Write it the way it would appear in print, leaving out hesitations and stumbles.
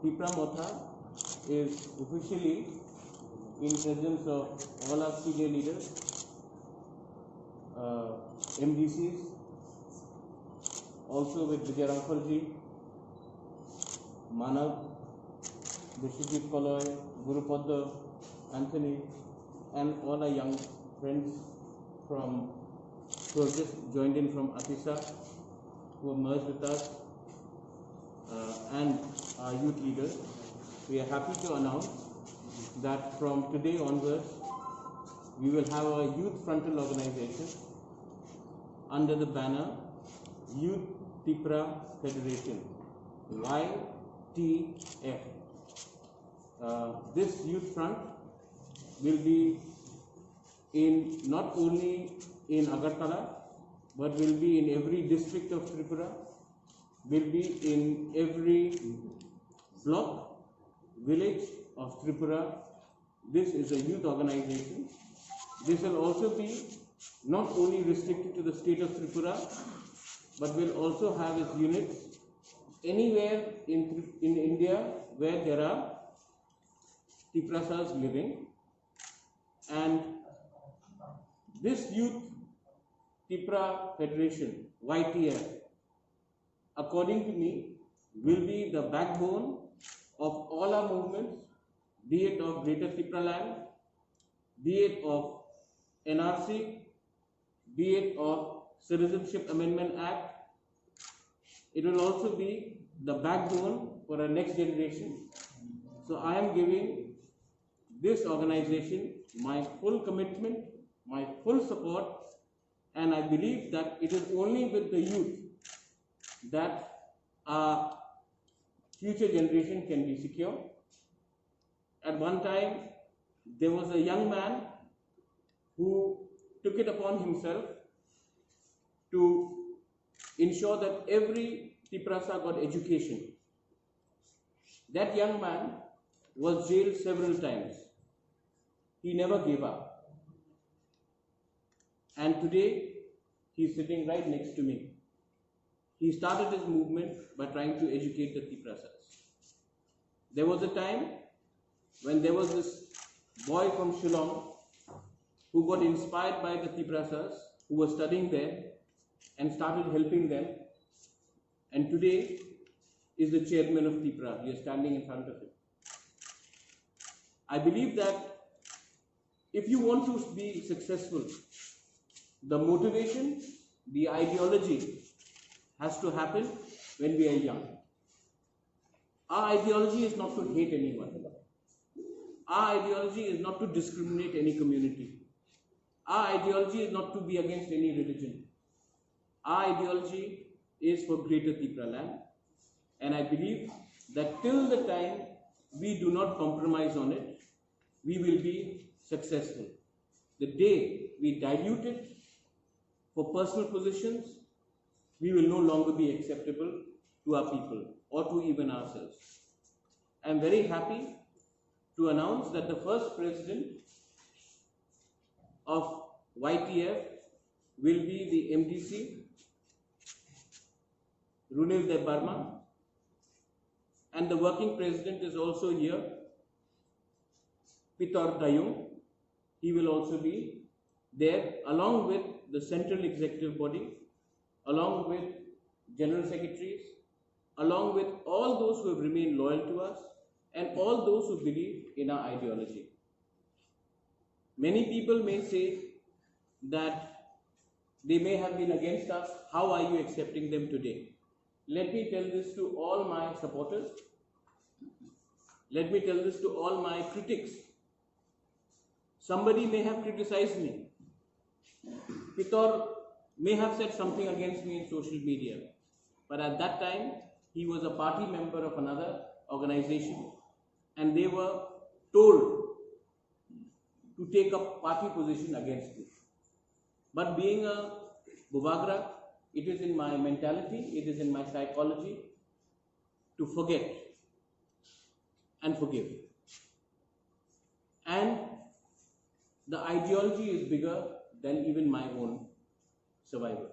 Tipra Motha is officially in presence of all our senior leaders, MDCs, also with Vijay Ramkhalji, Manav, Vishwajit Kaloy, Guru Padda, Anthony, and all our young friends who have just joined in from Atisa, who have merged with us, and our youth leaders. We are happy to announce that from today onwards, we will have a youth frontal organization under the banner Youth Tipra Federation, YTF. This youth front will be not only in Agartala, but will be in every district of Tripura, will be in every block, village of Tripura. This is a youth organization. This will also be not only restricted to the state of Tripura, but will also have its units anywhere in India where there are Tiprasas living. And this Youth Tipra Federation, YTF, according to me, will be the backbone of all our movements, be it of Greater Tipra land, be it of NRC, be it of Citizenship Amendment Act. It will also be the backbone for our next generation. So I am giving this organization my full commitment, my full support, and I believe that it is only with the youth that our future generation can be secure. At one time, there was a young man who took it upon himself to ensure that every Tiprasa got education. That young man was jailed several times. He never gave up. And today, he is sitting right next to me. He started his movement by trying to educate the Tiprasas. There was a time when there was this boy from Shillong who got inspired by the Tiprasas who were studying there and started helping them. And today is the chairman of Tipra. We are standing in front of him. I believe that if you want to be successful, the motivation, the ideology has to happen when we are young. Our ideology is not to hate anyone. Our ideology is not to discriminate any community. Our ideology is not to be against any religion. Our ideology is for Greater Tipra land. And I believe that till the time we do not compromise on it, we will be successful. The day we dilute it for personal positions, we will no longer be acceptable to our people or to even ourselves. I am very happy to announce that the first president of YTF will be the MDC, Runil Deb Barma, and the working president is also here, Pitor Dayung. He will also be there along with the central executive body, along with general secretaries, along with all those who have remained loyal to us and all those who believe in our ideology. Many people may say that they may have been against us. How are you accepting them today? Let me tell this to all my supporters. Let me tell this to all my critics. Somebody may have criticized me. Pitor may have said something against me in social media. But at that time, he was a party member of another organization and they were told to take up party position against me. But being a Buvagra, it is in my mentality, it is in my psychology to forget and forgive. And the ideology is bigger than even my own survival.